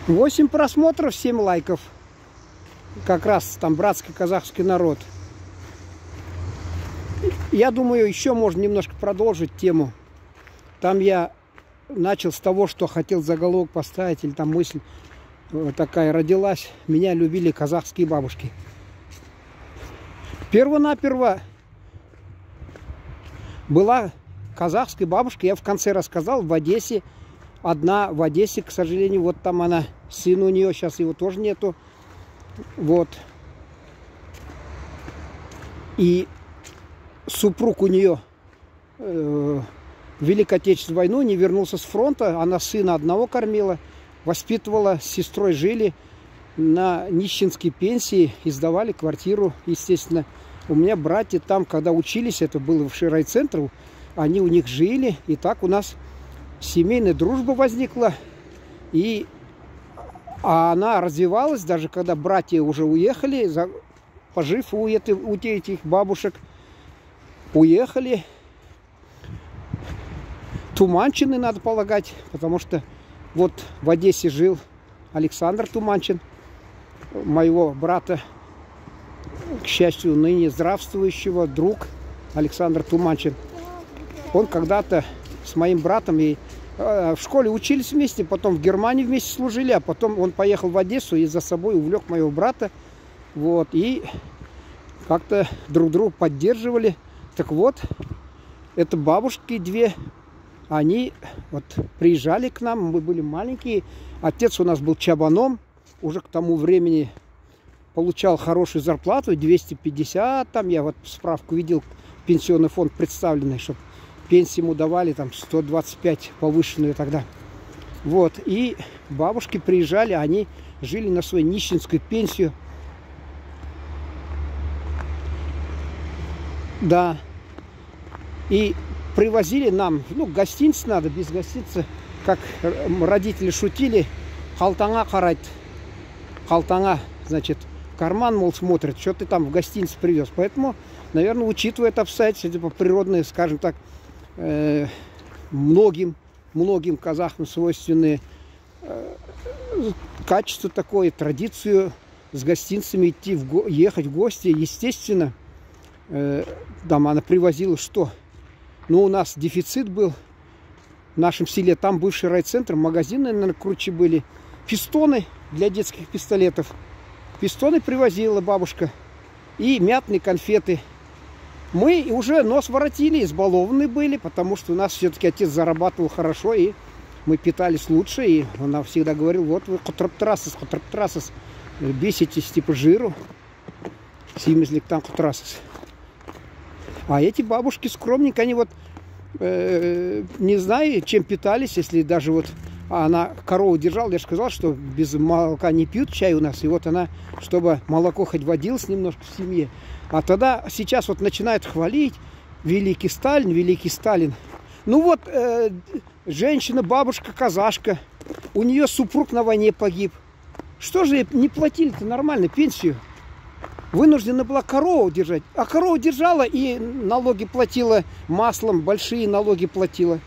8 просмотров, 7 лайков. Как раз там братский казахский народ. Я думаю, еще можно немножко продолжить тему. Там я начал с того, что хотел заголовок поставить, или там мысль такая родилась. Меня любили казахские бабушки. Первонаперво была казахская бабушка, я в конце рассказал, в Одессе. Одна в Одессе, к сожалению, вот там она, сын у нее, сейчас его тоже нету. Вот. И супруг у нее в Великой Отечественной войну не вернулся с фронта. Она сына одного кормила, воспитывала, с сестрой жили на нищенской пенсии, издавали квартиру, естественно. У меня братья там, когда учились, это было в райцентру, они у них жили, и так у нас семейная дружба возникла. А она развивалась, даже когда братья уже уехали, пожив у этих бабушек, уехали. Туманчины, надо полагать, потому что вот в Одессе жил Александр Туманчин, моего брата, к счастью, ныне здравствующего, друг Александр Туманчин. Он когда-то с моим братом и в школе учились вместе, потом в Германии вместе служили, а потом он поехал в Одессу и за собой увлек моего брата. Вот, и как-то друг друга поддерживали. Так вот, это бабушки две, они вот приезжали к нам, мы были маленькие. Отец у нас был чабаном, уже к тому времени получал хорошую зарплату, 250, там я вот справку видел, пенсионный фонд представленный, чтобы пенсию ему давали, там 125 повышенную тогда. Вот, и бабушки приезжали, они жили на свою нищенскую пенсию. Да. И привозили нам, ну, гостиница надо, без гостиницы, как родители шутили, халтаңа қарайды. Халтаңа, значит, карман, мол, смотрит, что ты там в гостинице привез. Поэтому, наверное, учитывая это обстоятельства, типа природные, скажем так, многим казахам свойственные качество такое, традицию с гостинцами ехать в гости. Естественно, там она привозила что? Ну, у нас дефицит был в нашем селе. Там бывший райцентр, магазины, наверное, круче были. Пистоны для детских пистолетов. Пистоны привозила бабушка. И мятные конфеты. Мы уже нос воротили, избалованы были, потому что у нас все-таки отец зарабатывал хорошо, и мы питались лучше. И она всегда говорила, вот вы хотраптырасыз, беситесь типа жиру. Симезлик там хотрассыз. А эти бабушки скромненько, они вот не знаю, чем питались, если даже вот она корову держала, я же сказал, что без молока не пьют чай у нас, и вот она, чтобы молоко хоть водилось немножко в семье. А тогда сейчас вот начинают хвалить великий Сталин. Ну вот, женщина, бабушка, казашка, у нее супруг на войне погиб. Что же не платили-то нормально пенсию? Вынуждена была корову держать. А корову держала и налоги платила маслом, большие налоги платила.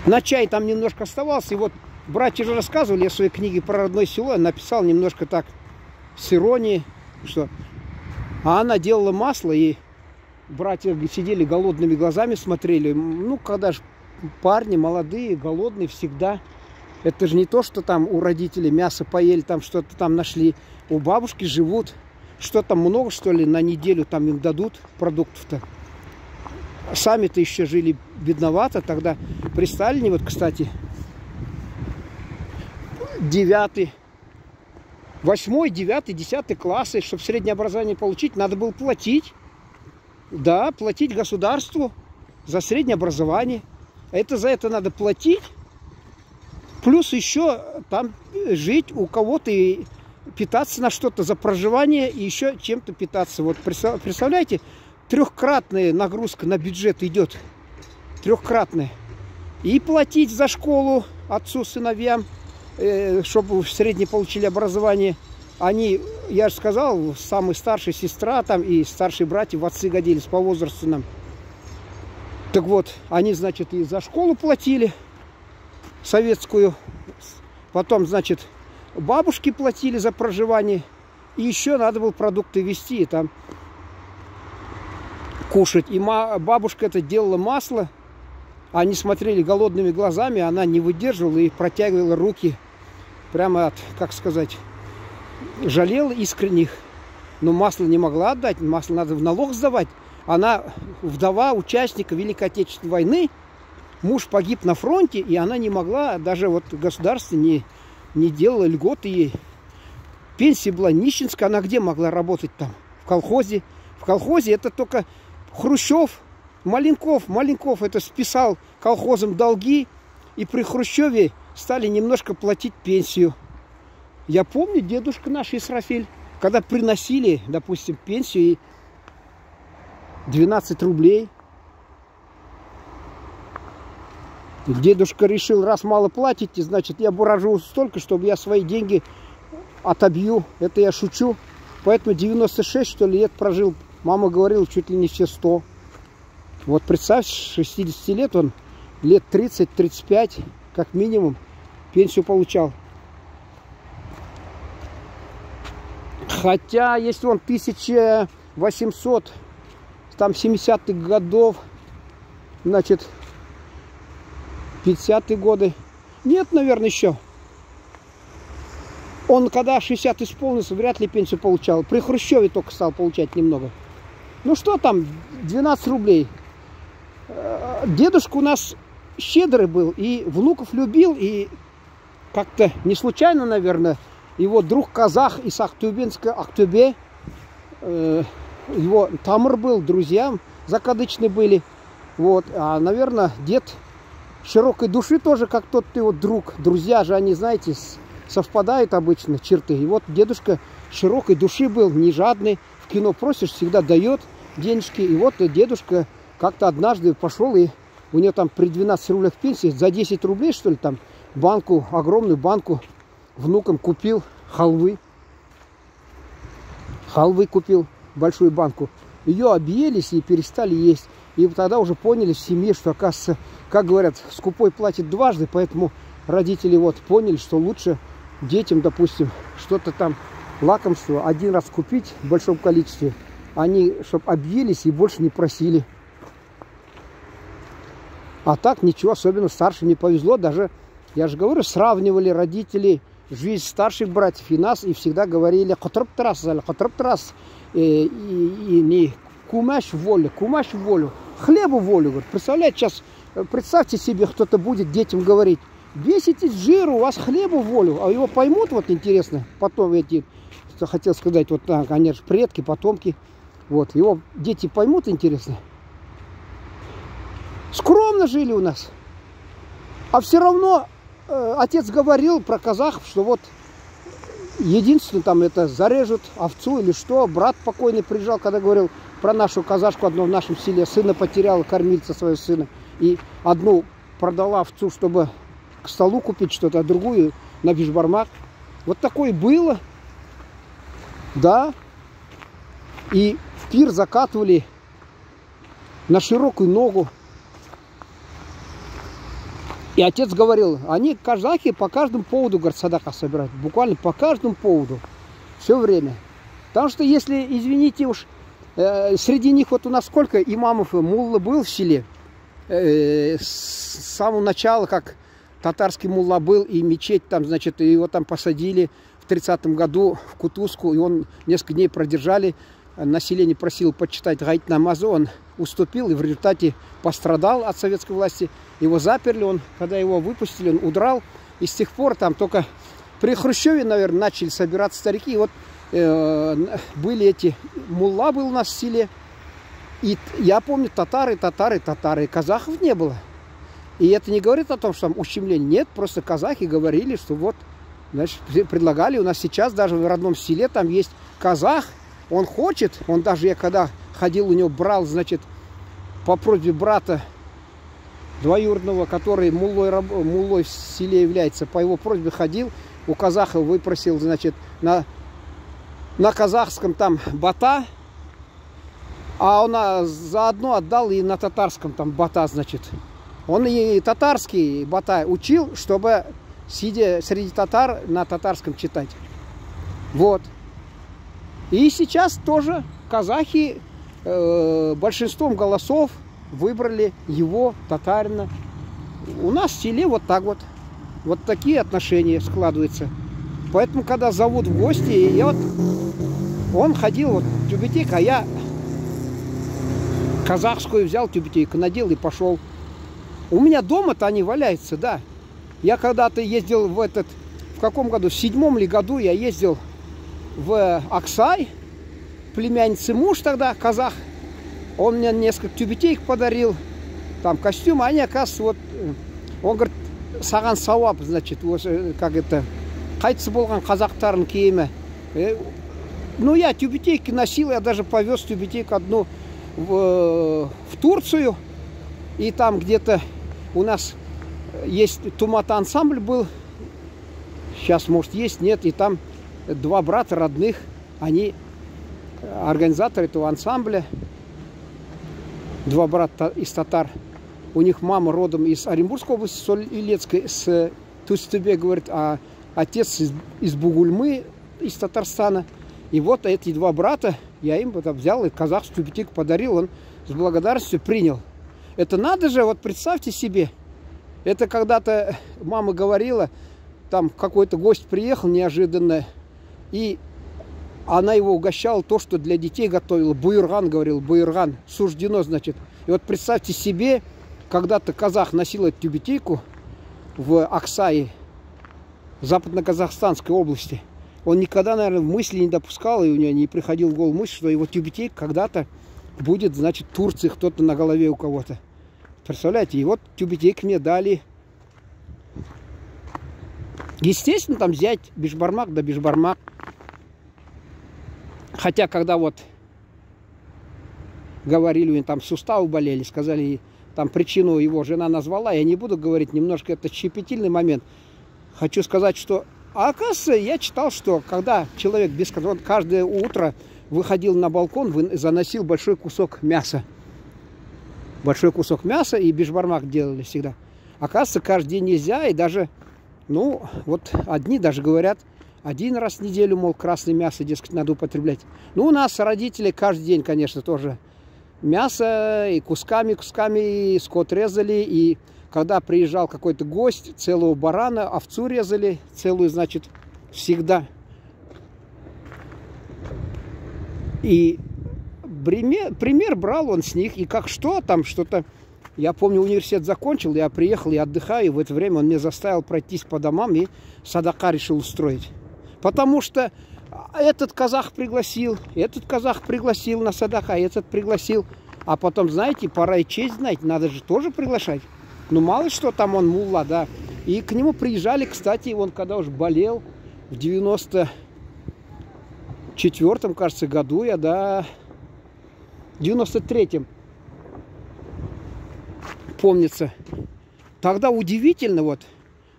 На чай там немножко оставался. И вот братья же рассказывали, я в своей книге про родное село написал немножко так с иронией, что она делала масло, и братья сидели голодными глазами, смотрели. Ну, когда же парни молодые, голодные всегда. Это же не то, что там у родителей мясо поели, там что-то там нашли. У бабушки живут. Что там много, что ли, на неделю там им дадут продуктов-то. Сами-то еще жили бедновато. Тогда при Сталине, вот, кстати, 8, 9, 10 классы, чтобы среднее образование получить, надо было платить. Да, платить государству за среднее образование. За это надо платить. Плюс еще там жить у кого-то и питаться на что-то за проживание и еще чем-то питаться. Вот представляете, трехкратная нагрузка на бюджет идет. Трехкратная. И платить за школу отцу, сыновьям, чтобы в среднее получили образование. Они, я же сказал, самая старшая сестра там и старшие братья в отцы годились по возрасту нам. Так вот, они, значит, и за школу платили советскую, Потом, значит, бабушки платили за проживание. И еще надо было продукты везти, и там кушать. И бабушка это делала масло. Они смотрели голодными глазами, она не выдерживала и протягивала руки. Прямо от, как сказать, жалела искренних. Но масло не могла отдать, масло надо в налог сдавать. Она вдова участника Великой Отечественной войны. Муж погиб на фронте, и она не могла, даже вот государство не делало льготы ей. Пенсия была нищенская, она где могла работать там? В колхозе. В колхозе это только Хрущев, Маленков это списал колхозам долги, и при Хрущеве стали немножко платить пенсию. Я помню, дедушка наш Исрафиль, когда приносили, допустим, пенсию 12 рублей, дедушка решил, раз мало платите, значит, я буражу столько, чтобы я свои деньги отобью. Это я шучу. Поэтому 96, что ли, лет прожил. Мама говорила, чуть ли не все 100. Вот представь, с 60 лет он лет 30-35, как минимум, пенсию получал. Хотя, если он 1870-х годов, значит, 50-е годы. Нет, наверное, еще. Он, когда 60 исполнился, вряд ли пенсию получал. При Хрущеве только стал получать немного. Ну что там, 12 рублей. Дедушка у нас щедрый был, и внуков любил, и как-то не случайно, наверное, его друг казах из Актюбинска, Актюбе, его Тамыр был, друзья закадычные были. Вот, а, наверное, дед широкой души тоже, как тот его друг. Друзья же, они, знаете, совпадают обычно черты. И вот дедушка широкой души был, не жадный. В кино просишь, всегда дает денежки. И вот дедушка как-то однажды пошел, и у него там при 12 рублях пенсии за 10 рублей, что ли, там банку, огромную банку внукам купил халвы. Халвы купил, большую банку. Ее объелись и перестали есть. И тогда уже поняли в семье, что, оказывается, как говорят, скупой платит дважды, поэтому родители вот поняли, что лучше детям, допустим, что-то там, лакомство один раз купить в большом количестве, они, чтобы объелись и больше не просили. А так ничего, особенно старшим не повезло, даже, я же говорю, сравнивали родители жизнь старших братьев и нас, и всегда говорили «Котроп-трас», и не «Кумаш в волю», «Хлебу в волю». Вот, представляете, сейчас, представьте себе, кто-то будет детям говорить «Беситесь жиру, у вас хлебу в волю», а его поймут, вот интересно, потом эти, что хотел сказать, вот так, они же предки, потомки, вот, его дети поймут, интересно. Скромно жили у нас, а все равно отец говорил про казахов, что вот единственное там это зарежут овцу или что. Брат покойный приезжал, когда говорил про нашу казашку, одну в нашем селе, сына потеряла, кормильца своего сына, и одну продала овцу, чтобы к столу купить что-то, а другую на бишбармак. Вот такое было, да. И в пир закатывали на широкую ногу. И отец говорил, они, казахи, по каждому поводу, говорят, садака собирают. Буквально по каждому поводу. Все время. Потому что, если, извините уж, среди них вот у нас сколько имамов, мулла был в селе. С самого начала, как татарский мулла был, и мечеть там, значит, его там посадили в 30-м году в Кутузку. И он несколько дней продержали. Население просило почитать гайт намазу, он уступил и в результате пострадал от советской власти. Его заперли, он, когда его выпустили, он удрал. И с тех пор там только при Хрущеве, наверное, начали собираться старики. И вот были эти, мулла был у нас в селе. И я помню, татары, казахов не было. И это не говорит о том, что там ущемление. Нет, просто казахи говорили, что вот, значит, предлагали. У нас сейчас даже в родном селе там есть казах. Он хочет, он даже, я когда ходил, у него брал, значит, по просьбе брата двоюродного, который муллой в селе является, по его просьбе ходил, у казаха выпросил, значит, на казахском там бата, а он заодно отдал и на татарском там бата, значит. Он и татарский бата учил, чтобы сидя среди татар, на татарском читать. Вот. И сейчас тоже казахи большинством голосов выбрали его, татарина. У нас в селе вот так вот. Вот такие отношения складываются. Поэтому, когда зовут в гости, я вот, он ходил, вот, тюбетейка, а я казахскую взял тюбетейку, надел и пошел. У меня дома-то они валяются, да. Я когда-то ездил в каком году, в 7-м ли году я ездил в Аксай, племянницы муж тогда, казах. Он мне несколько тюбетейк подарил, там костюм, а они, оказывается, вот, он говорит, саған сауап, значит, вот, как это, қайтыс болған қазақтардың киімі. Ну, я тюбетейки носил, я даже повез тюбетейку одну в Турцию. И там где-то у нас есть тумат-ансамбль был. Сейчас, может, есть, нет. И там два брата родных, они организаторы этого ансамбля. Два брата из татар. У них мама родом из Оренбургской области, Соль-Илецкой, с Тустебе, говорит, а отец из Бугульмы, из Татарстана. И вот эти два брата, я им потом взял и казахскую тюбетейку подарил, он с благодарностью принял. Это надо же, вот представьте себе, это когда-то мама говорила, там какой-то гость приехал неожиданно, и она его угощала то, что для детей готовила. Буйрган, говорил, буйрган, суждено, значит. И вот представьте себе, когда-то казах носил эту тюбетейку в Аксае, Западно-Казахстанской области. Он никогда, наверное, в мысли не допускал, и у него не приходил в голову мысль, что его тюбетейка когда-то будет, значит, в Турции кто-то на голове у кого-то. Представляете? И вот тюбетейк мне дали. Естественно, там взять бишбармак да бишбармак. Хотя, когда вот говорили, у него там суставы болели, сказали, там причину его жена назвала, я не буду говорить, немножко это щепетильный момент. Хочу сказать, что, оказывается, я читал, что когда человек без контроля каждое утро выходил на балкон, заносил большой кусок мяса. Большой кусок мяса, и бишбармак делали всегда. Оказывается, каждый день нельзя, и даже, ну, вот одни даже говорят, один раз в неделю, мол, красное мясо, дескать, надо употреблять. Ну, у нас родители каждый день, конечно, тоже мясо, и кусками и скот резали, и когда приезжал какой-то гость, целого барана, овцу резали, целую, значит, всегда. И пример брал он с них, и как что там, что-то... Я помню, университет закончил, я приехал, я отдыхаю, и в это время он меня заставил пройтись по домам, и садака решил устроить. Потому что этот казах пригласил на садака, этот пригласил. А потом, знаете, пора и честь знать, надо же тоже приглашать. Ну, мало что там он мулла, да. И к нему приезжали, кстати, он когда уж болел, в 94-м, кажется, году я, да, в 93-м, помнится. Тогда удивительно, вот,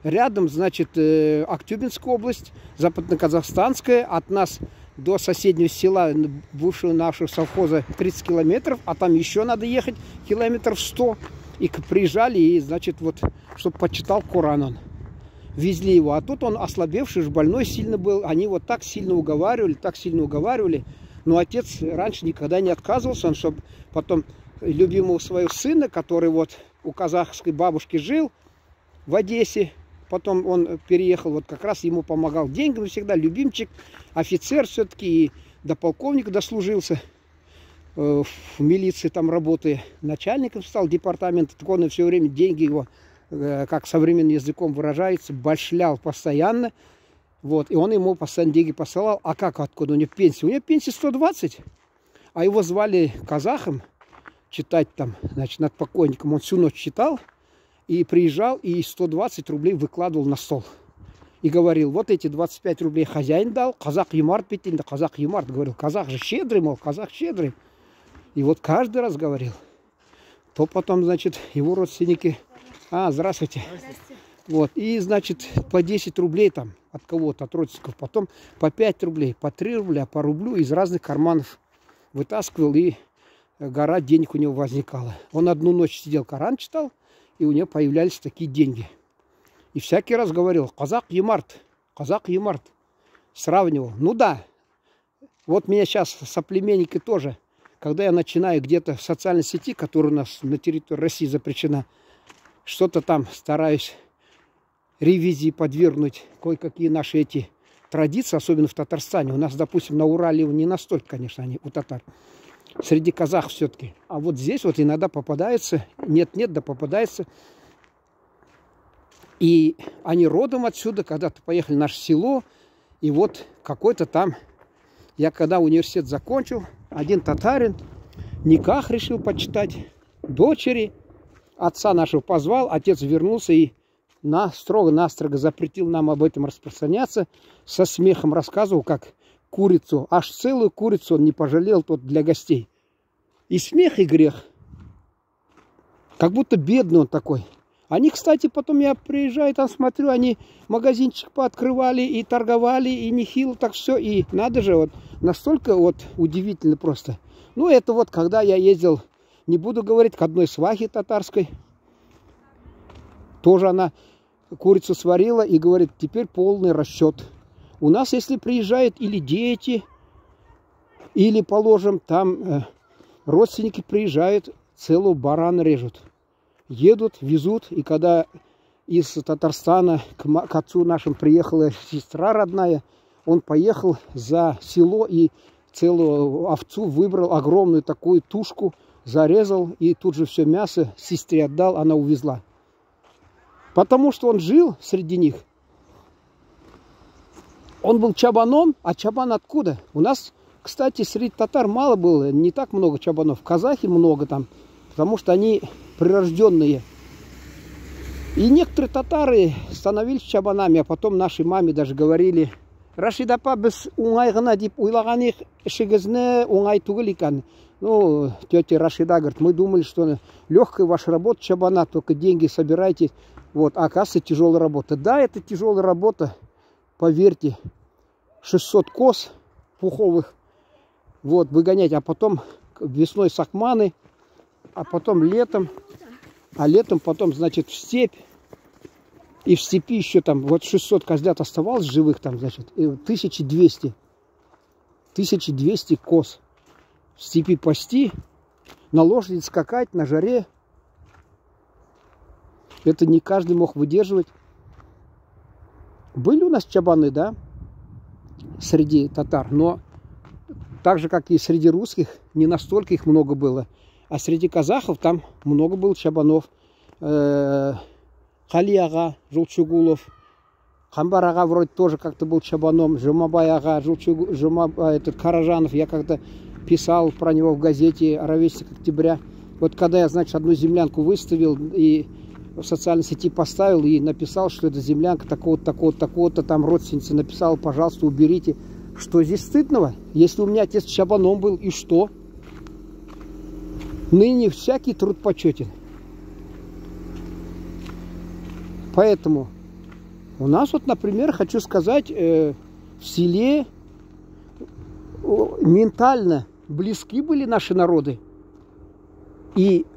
рядом, значит, Актюбинская область, Западно-Казахстанская, от нас до соседнего села, бывшего нашего совхоза, 30 километров, а там еще надо ехать километров 100. И приезжали, и, значит, вот, чтобы почитал Коран он. Везли его. А тут он ослабевший, больной сильно был. Они вот так сильно уговаривали. Но отец раньше никогда не отказывался. Он, чтобы потом любимого своего сына, который вот у казахской бабушки жил в Одессе, потом он переехал, вот как раз ему помогал деньгами всегда, любимчик, офицер все-таки, и до полковника дослужился. В милиции там работая, начальником стал департамента, так он все время деньги его, как современным языком выражается, башлял постоянно. Вот, и он ему постоянно деньги посылал. А как, откуда? У него пенсия? У него пенсия 120, а его звали казахом читать там, значит, над покойником. Он всю ночь читал и приезжал, и 120 рублей выкладывал на стол. И говорил, вот эти 25 рублей хозяин дал, казах юмарт бетинда, казах юмарт. Говорил, казах же щедрый, мол, казах щедрый. И вот каждый раз говорил. То потом, значит, его родственники... здравствуйте. Здравствуйте. Вот, и, значит, по 10 рублей там от кого-то, от родственников. Потом по 5 рублей, по 3 рубля, по рублю из разных карманов вытаскивал, и гора денег у него возникала. Он одну ночь сидел, Коран читал, и у него появлялись такие деньги. И всякий раз говорил: казак емарт, казак емарт. Сравнивал. Ну да, вот меня сейчас соплеменники тоже, когда я начинаю где-то в социальной сети, которая у нас на территории России запрещена, что-то там стараюсь ревизии подвергнуть, кое-какие наши эти традиции, особенно в Татарстане. У нас, допустим, на Урале не настолько, конечно, они у татар. Среди казахов все-таки. А вот здесь вот иногда попадается, нет-нет, да попадается. И они родом отсюда, когда-то поехали в наше село, и вот какой-то там, я когда университет закончил, один татарин никах решил почитать дочери, отца нашего позвал, отец вернулся и строго-настрого запретил нам об этом распространяться, со смехом рассказывал, как курицу, аж целую курицу он не пожалел тот для гостей. И смех, и грех. Как будто бедный он такой. Они, кстати, потом я приезжаю, там смотрю, они магазинчик пооткрывали и торговали, и нехило так все. И надо же, вот настолько вот удивительно просто. Ну, это вот когда я ездил, не буду говорить, к одной свахе татарской. Тоже она курицу сварила и говорит: теперь полный расчет. У нас, если приезжают или дети, или, положим, там родственники приезжают, целую барана режут. Едут, везут, и когда из Татарстана к отцу нашим приехала сестра родная, он поехал за село и целую овцу выбрал, огромную такую тушку, зарезал, и тут же все мясо сестре отдал, она увезла. Потому что он жил среди них. Он был чабаном, а чабан откуда? У нас, кстати, среди татар мало было, не так много чабанов. Казахи много там, потому что они прирожденные. И некоторые татары становились чабанами, а потом нашей маме даже говорили: Рашидапа без уңайгына дип уйлаган эшегезне уңай түгел икән. Ну, тетя Рашида говорит: мы думали, что легкая ваша работа чабана, только деньги собирайте. Вот, а оказывается, тяжелая работа. Да, это тяжелая работа, поверьте. 600 коз пуховых вот выгонять, а потом весной сакманы, а потом летом, потом, значит, в степь. И в степи еще там вот 600 козлят оставалось живых там, значит, 1200 коз в степи пасти, на лошади скакать, на жаре. Это не каждый мог выдерживать. Были у нас чабаны, да, среди татар, но так же, как и среди русских, не настолько их много было. А среди казахов там много было чабанов. Хали ага, Жулчугулов, Хамбар ага вроде тоже как-то был чабаном, Жумабай ага, этот Каражанов, я как-то писал про него в газете «Ровесник октября». Вот когда я, значит, одну землянку выставил и в социальной сети поставил и написал, что это землянка такого-то, такого-то, такого-то, там родственница написала: пожалуйста, уберите. Что здесь стыдного? Если у меня отец чабаном был, и что? Ныне всякий труд почетен. Поэтому у нас вот, например, хочу сказать, в селе ментально близки были наши народы. И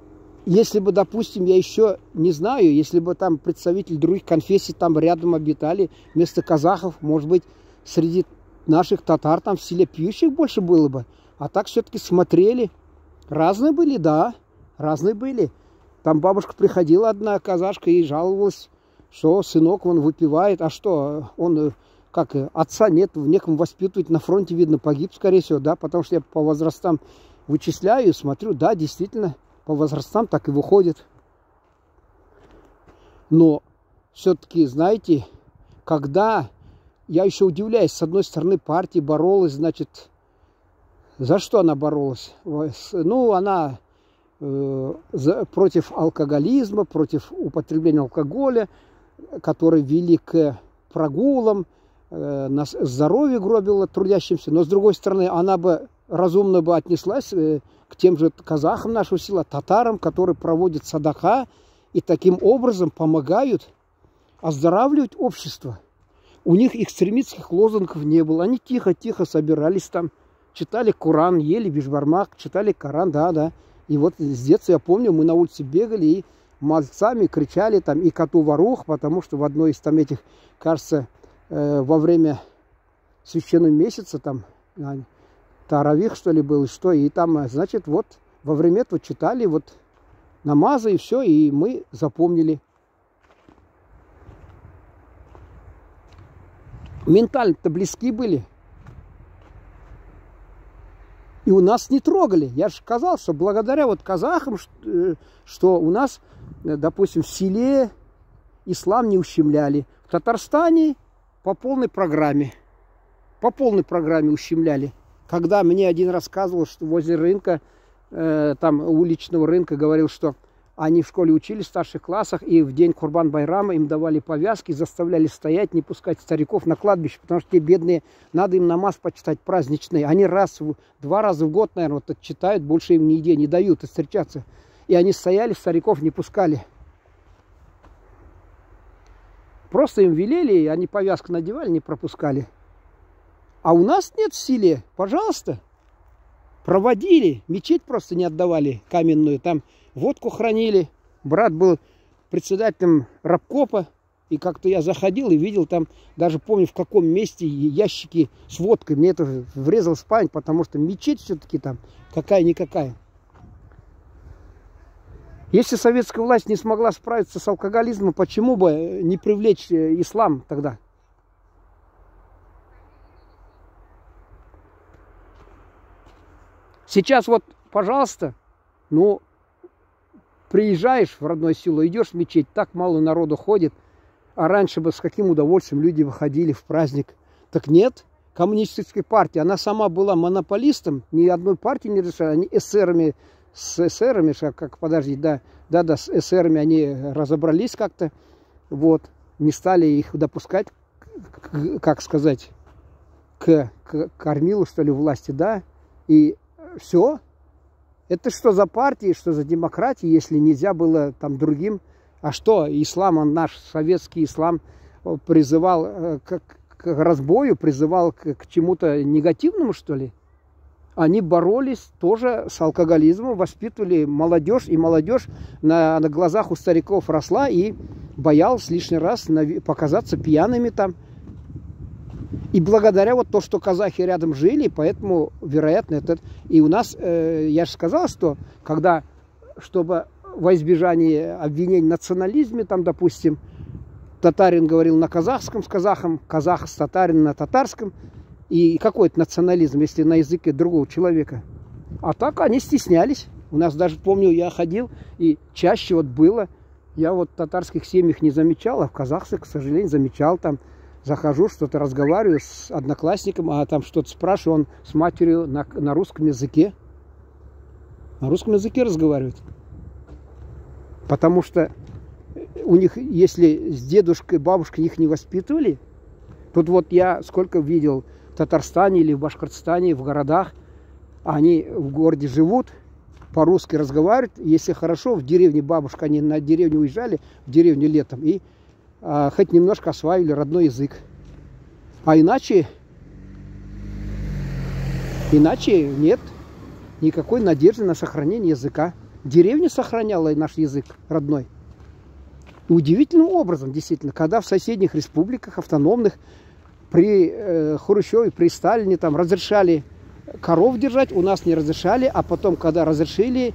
если бы, допустим, я еще не знаю, если бы там представители других конфессий там рядом обитали, вместо казахов, может быть, среди наших татар там в селе пьющих больше было бы. А так все-таки смотрели. Разные были, да, разные были. Там бабушка приходила, одна казашка, и жаловалась, что сынок он выпивает. А что, он, как, отца нет, некому воспитывать, на фронте, видно, погиб, скорее всего, да, потому что я по возрастам вычисляю и смотрю, да, действительно, по возрастам так и выходит. Но все-таки, знаете, когда я еще удивляюсь, с одной стороны, партия боролась, значит, за что она боролась? Ну, она против алкоголизма, против употребления алкоголя, который вели к прогулам, здоровье гробила трудящимся. Но, с другой стороны, она бы разумно бы отнеслась к тем же казахам нашего села, татарам, которые проводят садака и таким образом помогают оздоравливать общество. У них экстремистских лозунгов не было. Они тихо-тихо собирались там, читали Коран, ели бишбармак, читали Коран, да. И вот с детства я помню, мы на улице бегали, и мальцами, кричали там и коту ворух, потому что в одной из там этих, кажется, во время священного месяца там Таравих, что ли, был, и что, и там, значит, вот во время этого читали вот намазы и все, и мы запомнили. Ментально-то близки были. И у нас не трогали. Я же сказал, что благодаря вот казахам, что у нас, допустим, в селе ислам не ущемляли. В Татарстане по полной программе. По полной программе ущемляли. Когда мне один рассказывал, что возле рынка, там уличного рынка, говорил, что они в школе учились в старших классах, и в день Курбан-Байрама им давали повязки, заставляли стоять, не пускать стариков на кладбище, потому что те бедные, надо им намаз почитать праздничный. Они два раза в год, наверное, вот читают, больше им нигде не дают встречаться. И они стояли, стариков не пускали. Просто им велели, и они повязку надевали, не пропускали. А у нас нет в селе, пожалуйста. Проводили, мечеть просто не отдавали каменную, там водку хранили. Брат был председателем рабкопа, и как-то я заходил и видел там, даже помню в каком месте ящики с водкой. Мне это врезалось в память, потому что мечеть все-таки там какая-никакая. Если советская власть не смогла справиться с алкоголизмом, почему бы не привлечь ислам тогда? Сейчас вот, пожалуйста, ну, приезжаешь в родное село, идешь в мечеть, так мало народу ходит, а раньше бы с каким удовольствием люди выходили в праздник. Так нет, коммунистическая партия, она сама была монополистом, ни одной партии не решала, они эсерами, с эсерами, подожди, да, с эсерами они разобрались как-то, вот, не стали их допускать, как сказать, к кормилу, что ли, власти, да, и все. Это что за партии, что за демократия, если нельзя было там другим? А что, ислам, он наш советский ислам призывал к разбою, призывал к чему-то негативному, что ли? Они боролись тоже с алкоголизмом, воспитывали молодежь, и молодежь на глазах у стариков росла и боялась лишний раз показаться пьяными там. И благодаря вот то, что казахи рядом жили, поэтому, вероятно, это... И у нас, я же сказал, что когда, чтобы во избежание обвинений в национализме, там, допустим, татарин говорил на казахском с казахом, казах с татарином на татарском, и какой это национализм, если на языке другого человека? А так они стеснялись. У нас даже, помню, я ходил, и чаще вот было, я вот в татарских семьях не замечал, а в казахских, к сожалению, замечал там. Захожу, что-то разговариваю с одноклассником, а там что-то спрашиваю, он с матерью на русском языке. На русском языке разговаривает. Потому что у них, если с дедушкой, бабушкой их не воспитывали, тут вот я сколько видел в Татарстане или в Башкортостане, в городах, они в городе живут, по-русски разговаривают. Если хорошо, в деревне бабушка, они на деревню уезжали, в деревню летом, и хоть немножко осваивали родной язык. А иначе нет никакой надежды на сохранение языка. Деревня сохраняла наш язык родной. И удивительным образом, действительно, когда в соседних республиках автономных при Хрущеве, при Сталине там разрешали коров держать, у нас не разрешали, а потом, когда разрешили,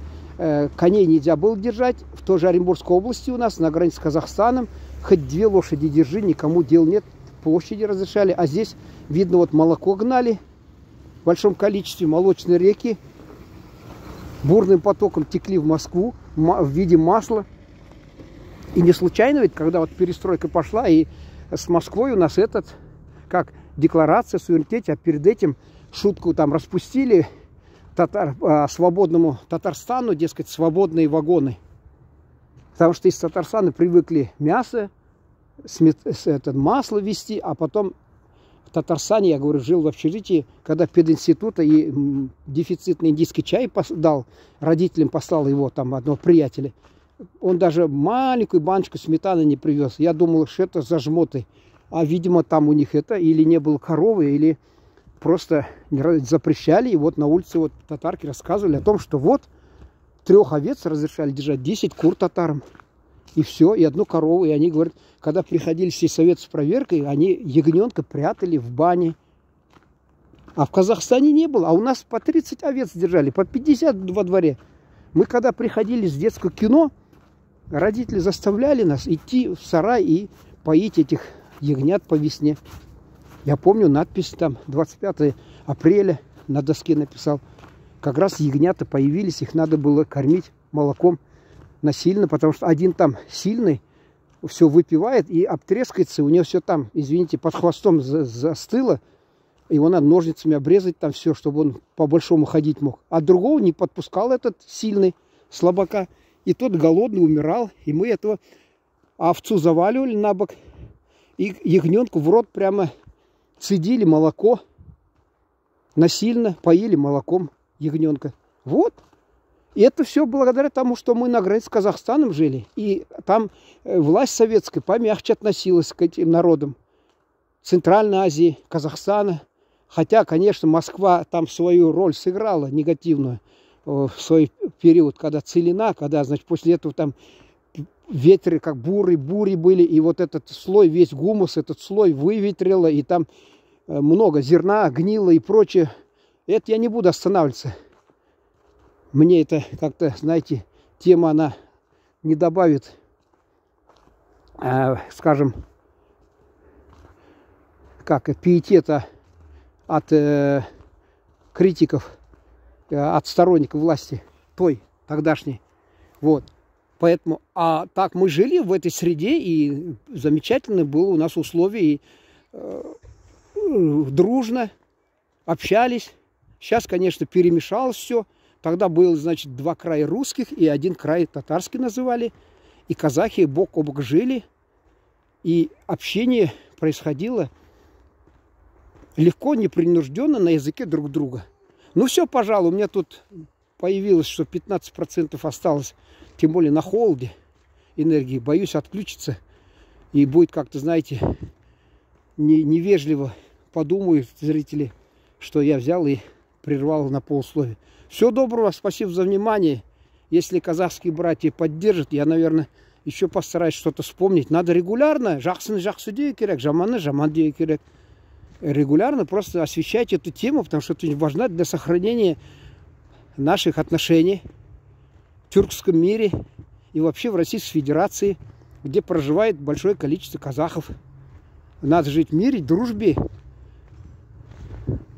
коней нельзя было держать. В той же Оренбургской области у нас, на границе с Казахстаном, хоть 2 лошади держи, никому дел нет, площади разрешали. А здесь, видно, вот молоко гнали в большом количестве, молочные реки бурным потоком текли в Москву в виде масла. И не случайно ведь, когда вот перестройка пошла, и с Москвой у нас как декларация о суверенитете, а перед этим шутку там распустили свободному Татарстану, дескать, свободные вагоны. Потому что из Татарстана привыкли мясо, масло везти, а потом в Татарстане, я говорю, жил в общежитии, когда пединститута и дефицитный индийский чай дал, родителям послал его, там, одного приятеля. Он даже маленькую баночку сметаны не привез. Я думал, что это за жмоты. А, видимо, там у них это или не было коровы, или просто запрещали. И вот на улице вот татарки рассказывали о том, что вот 3 овец разрешали держать, 10 кур татарам. И все, и одну корову. И они говорят, когда приходили сельсовет с проверкой, они ягненка прятали в бане. А в Казахстане не было. А у нас по 30 овец держали, по 50 во дворе. Мы когда приходили с детского кино, родители заставляли нас идти в сарай и поить этих ягнят по весне. Я помню надпись там 25 апреля на доске написал. Как раз ягнята появились, их надо было кормить молоком насильно, потому что один там сильный все выпивает и обтрескается, у него все там, извините, под хвостом застыло, его надо ножницами обрезать там все, чтобы он по-большому ходить мог. А другого не подпускал этот сильный слабака, и тот голодный умирал, и мы этого овцу заваливали на бок, и ягненку в рот прямо цедили молоко, насильно поили молоком ягненка. Вот. И это все благодаря тому, что мы на границе с Казахстаном жили. И там власть советская помягче относилась к этим народам. Центральной Азии, Казахстана. Хотя, конечно, Москва там свою роль сыграла негативную в свой период, когда целина, когда, значит, после этого там ветры, как бури были, и вот этот слой, весь гумус, этот слой выветрило, и там много зерна гнило и прочее. Это я не буду останавливаться. Мне это как-то, знаете, тема, она не добавит, скажем, как пиетета от критиков, от сторонников власти той тогдашней. Вот. Поэтому, а так мы жили в этой среде, и замечательно было у нас условия, и дружно общались. Сейчас, конечно, перемешалось все. Тогда было, значит, два края русских и один край татарский называли. И казахи бок о бок жили. И общение происходило легко, непринужденно на языке друг друга. Ну все, пожалуй, у меня тут появилось, что 15% осталось, тем более на холоде энергии. Боюсь отключиться. И будет как-то, знаете, невежливо подумают зрители, что я взял и прервал на полусловие. Всего доброго, спасибо за внимание. Если казахские братья поддержат, я, наверное, еще постараюсь что-то вспомнить. Надо регулярно, регулярно просто освещать эту тему, потому что это очень важно для сохранения наших отношений в тюркском мире и вообще в Российской Федерации, где проживает большое количество казахов. Надо жить в мире, дружбе,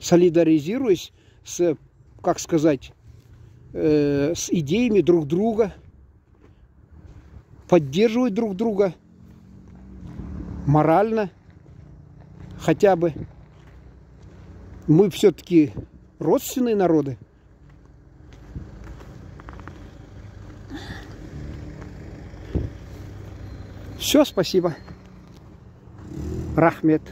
солидаризируясь с, как сказать, с идеями друг друга, поддерживать друг друга морально хотя бы. Мы все-таки родственные народы. Все, спасибо. Рахмет.